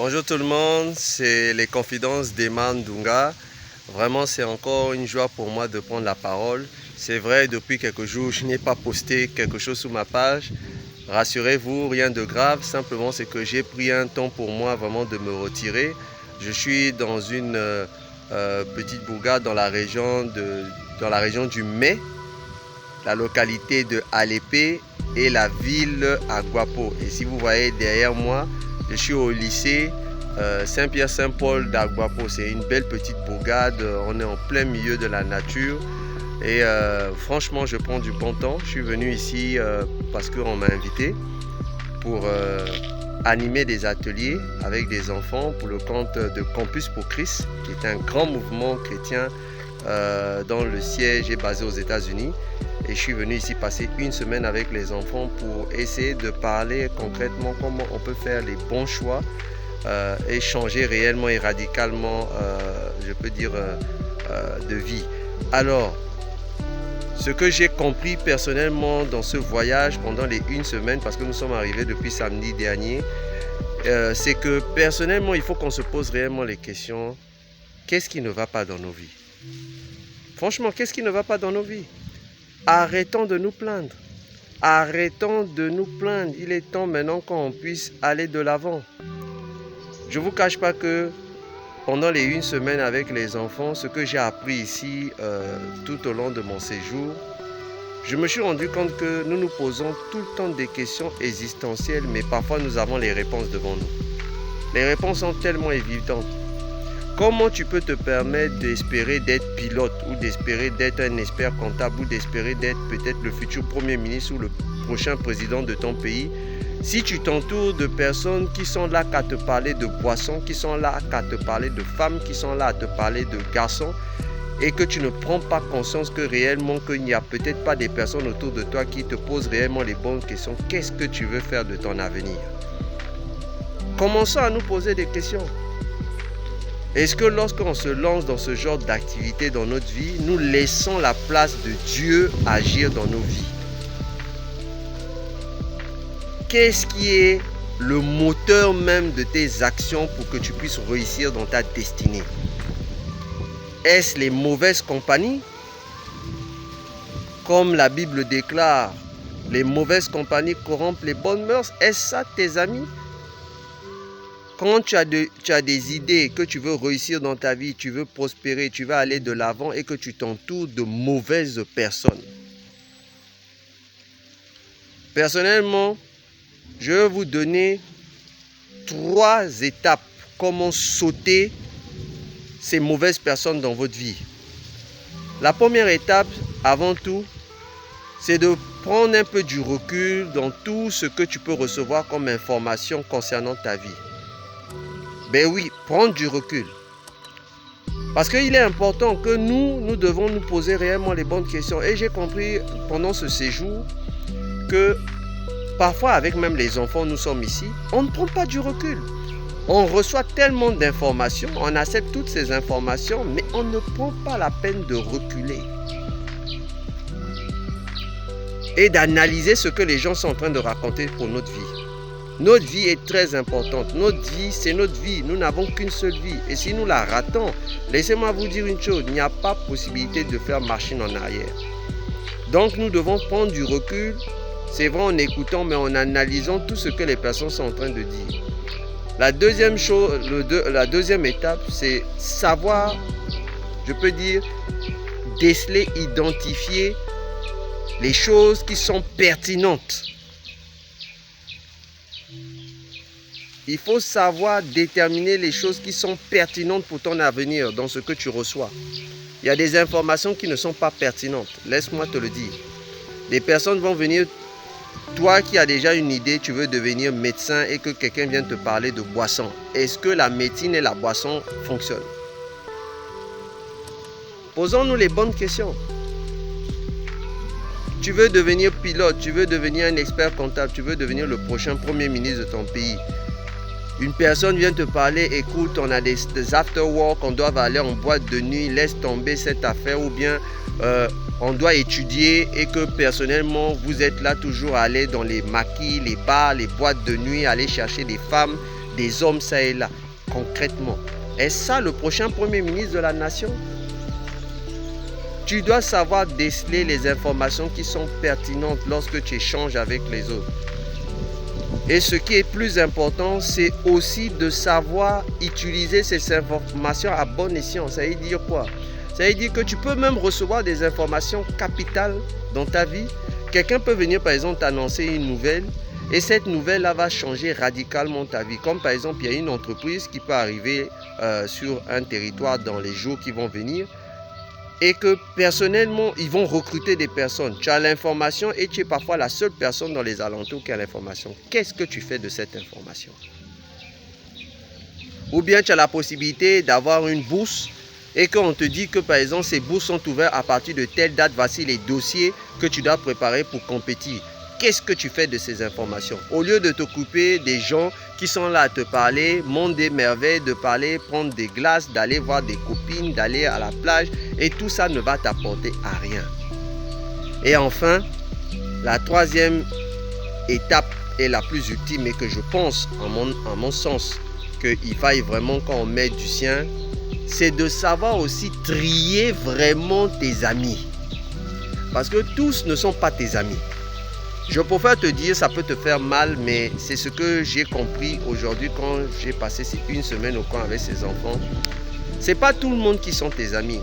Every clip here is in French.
Bonjour tout le monde, c'est les confidences d'Emma Ndunga. Vraiment, c'est encore une joie pour moi de prendre la parole. C'est vrai, depuis quelques jours, je n'ai pas posté quelque chose sur ma page. Rassurez-vous, rien de grave, simplement c'est que j'ai pris un temps pour moi vraiment de me retirer. Je suis dans une petite bourgade dans la région du Mai, la localité de Alépé et la ville à Guapo. Et si vous voyez derrière moi, je suis au lycée Saint-Pierre-Saint-Paul d'Aguapo. C'est une belle petite bourgade, on est en plein milieu de la nature. Et franchement, je prends du bon temps. Je suis venu ici parce qu'on m'a invité pour animer des ateliers avec des enfants pour le compte de Campus pour Christ, qui est un grand mouvement chrétien dont le siège est basé aux États-Unis. Et je suis venu ici passer une semaine avec les enfants pour essayer de parler concrètement comment on peut faire les bons choix et changer réellement et radicalement, je peux dire, de vie. Alors, ce que j'ai compris personnellement dans ce voyage pendant les une semaine, parce que nous sommes arrivés depuis samedi dernier, c'est que personnellement, il faut qu'on se pose réellement les questions. Qu'est-ce qui ne va pas dans nos vies? Franchement, qu'est-ce qui ne va pas dans nos vies? Arrêtons de nous plaindre. Arrêtons de nous plaindre. Il est temps maintenant qu'on puisse aller de l'avant. Je ne vous cache pas que pendant les une semaine avec les enfants, ce que j'ai appris ici tout au long de mon séjour, je me suis rendu compte que nous nous posons tout le temps des questions existentielles, mais parfois nous avons les réponses devant nous. Les réponses sont tellement évidentes. Comment tu peux te permettre d'espérer d'être pilote ou d'espérer d'être un expert comptable ou d'espérer d'être peut-être le futur Premier ministre ou le prochain président de ton pays si tu t'entoures de personnes qui sont là qu'à te parler de boissons, qui sont là qu'à te parler de femmes, qui sont là à te parler de garçons et que tu ne prends pas conscience que réellement qu'il n'y a peut-être pas des personnes autour de toi qui te posent réellement les bonnes questions. Qu'est-ce que tu veux faire de ton avenir? Commençons à nous poser des questions. Est-ce que lorsqu'on se lance dans ce genre d'activité dans notre vie, nous laissons la place de Dieu agir dans nos vies? Qu'est-ce qui est le moteur même de tes actions pour que tu puisses réussir dans ta destinée? Est-ce les mauvaises compagnies? Comme la Bible déclare, les mauvaises compagnies corrompent les bonnes mœurs. Est-ce ça tes amis? Quand tu as des idées, que tu veux réussir dans ta vie, tu veux prospérer, tu veux aller de l'avant et que tu t'entoures de mauvaises personnes. Personnellement, je vais vous donner 3 étapes. Comment sauter ces mauvaises personnes dans votre vie. La première étape, avant tout, c'est de prendre un peu du recul dans tout ce que tu peux recevoir comme information concernant ta vie. Ben oui, prendre du recul. Parce qu'il est important que nous devons nous poser réellement les bonnes questions. Et j'ai compris pendant ce séjour que parfois avec même les enfants, nous sommes ici, on ne prend pas du recul. On reçoit tellement d'informations, on accepte toutes ces informations, mais on ne prend pas la peine de reculer. Et d'analyser ce que les gens sont en train de raconter pour notre vie. Notre vie est très importante. Notre vie, c'est notre vie. Nous n'avons qu'une seule vie. Et si nous la ratons, laissez-moi vous dire une chose, il n'y a pas possibilité de faire machine en arrière. Donc nous devons prendre du recul. C'est vrai en écoutant, mais en analysant tout ce que les personnes sont en train de dire. La deuxième chose, la deuxième étape, c'est savoir, je peux dire, déceler, identifier les choses qui sont pertinentes. Il faut savoir déterminer les choses qui sont pertinentes pour ton avenir dans ce que tu reçois. Il y a des informations qui ne sont pas pertinentes. Laisse-moi te le dire. Des personnes vont venir, toi qui as déjà une idée, tu veux devenir médecin et que quelqu'un vient te parler de boisson. Est-ce que la médecine et la boisson fonctionnent? Posons-nous les bonnes questions. Tu veux devenir pilote, tu veux devenir un expert comptable, tu veux devenir le prochain premier ministre de ton pays. Une personne vient te parler, écoute, on a des after-work, on doit aller en boîte de nuit, laisse tomber cette affaire, ou bien on doit étudier et que personnellement, vous êtes là toujours à aller dans les maquis, les bars, les boîtes de nuit, aller chercher des femmes, des hommes ça et là, concrètement. Est-ce ça le prochain Premier ministre de la nation? Tu dois savoir déceler les informations qui sont pertinentes lorsque tu échanges avec les autres. Et ce qui est plus important, c'est aussi de savoir utiliser ces informations à bon escient. Ça veut dire quoi? Ça veut dire que tu peux même recevoir des informations capitales dans ta vie. Quelqu'un peut venir par exemple t'annoncer une nouvelle et cette nouvelle-là va changer radicalement ta vie. Comme par exemple, il y a une entreprise qui peut arriver sur un territoire dans les jours qui vont venir et que personnellement, ils vont recruter des personnes. Tu as l'information et tu es parfois la seule personne dans les alentours qui a l'information. Qu'est-ce que tu fais de cette information? Ou bien tu as la possibilité d'avoir une bourse et qu'on te dit que par exemple, ces bourses sont ouvertes à partir de telle date. Voici les dossiers que tu dois préparer pour compétir. Qu'est-ce que tu fais de ces informations? Au lieu de t'occuper des gens qui sont là à te parler, monde des merveilles, de parler, prendre des glaces, d'aller voir des copines, d'aller à la plage, et tout ça ne va t'apporter à rien. Et enfin, la troisième étape est la plus ultime et que je pense, à mon sens, qu'il faille vraiment qu'on mette du sien, c'est de savoir aussi trier vraiment tes amis. Parce que tous ne sont pas tes amis. Je préfère te dire, ça peut te faire mal, mais c'est ce que j'ai compris aujourd'hui quand j'ai passé une semaine au camp avec ces enfants. C'est pas tout le monde qui sont tes amis.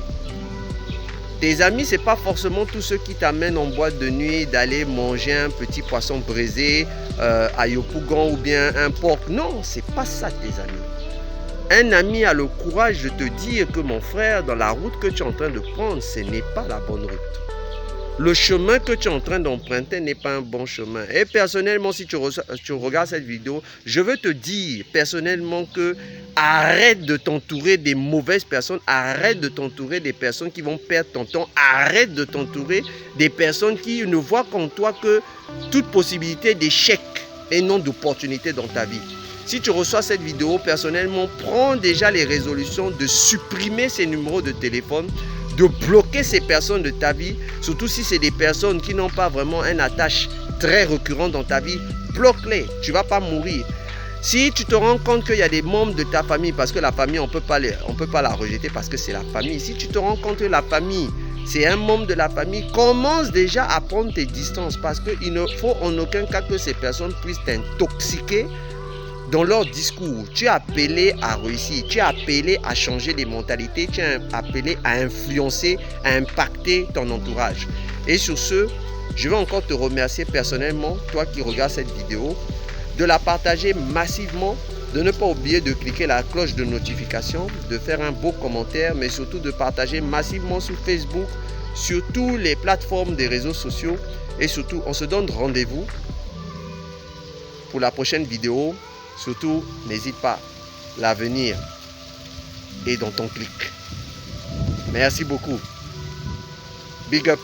Tes amis, c'est pas forcément tous ceux qui t'amènent en boîte de nuit d'aller manger un petit poisson braisé à Yopougon ou bien un porc. Non, c'est pas ça tes amis. Un ami a le courage de te dire que mon frère, dans la route que tu es en train de prendre, ce n'est pas la bonne route. Le chemin que tu es en train d'emprunter n'est pas un bon chemin. Et personnellement, si tu regardes cette vidéo, je veux te dire personnellement que arrête de t'entourer des mauvaises personnes, arrête de t'entourer des personnes qui vont perdre ton temps, arrête de t'entourer des personnes qui ne voient qu'en toi que toute possibilité d'échec et non d'opportunité dans ta vie. Si tu reçois cette vidéo, personnellement, prends déjà les résolutions de supprimer ces numéros de téléphone, de bloquer ces personnes de ta vie, surtout si c'est des personnes qui n'ont pas vraiment une attache très récurrente dans ta vie, bloque-les, tu ne vas pas mourir. Si tu te rends compte qu'il y a des membres de ta famille, parce que la famille, on ne peut pas la rejeter parce que c'est la famille. Si tu te rends compte que la famille, c'est un membre de la famille, commence déjà à prendre tes distances parce qu'il ne faut en aucun cas que ces personnes puissent t'intoxiquer dans leur discours. Tu es appelé à réussir, tu es appelé à changer des mentalités, tu es appelé à influencer, à impacter ton entourage. Et sur ce, je vais encore te remercier personnellement, toi qui regardes cette vidéo, de la partager massivement, de ne pas oublier de cliquer la cloche de notification, de faire un beau commentaire, mais surtout de partager massivement sur Facebook, sur toutes les plateformes des réseaux sociaux. Et surtout, on se donne rendez-vous pour la prochaine vidéo. Surtout, n'hésite pas, l'avenir est dans ton clic. Merci beaucoup. Big up.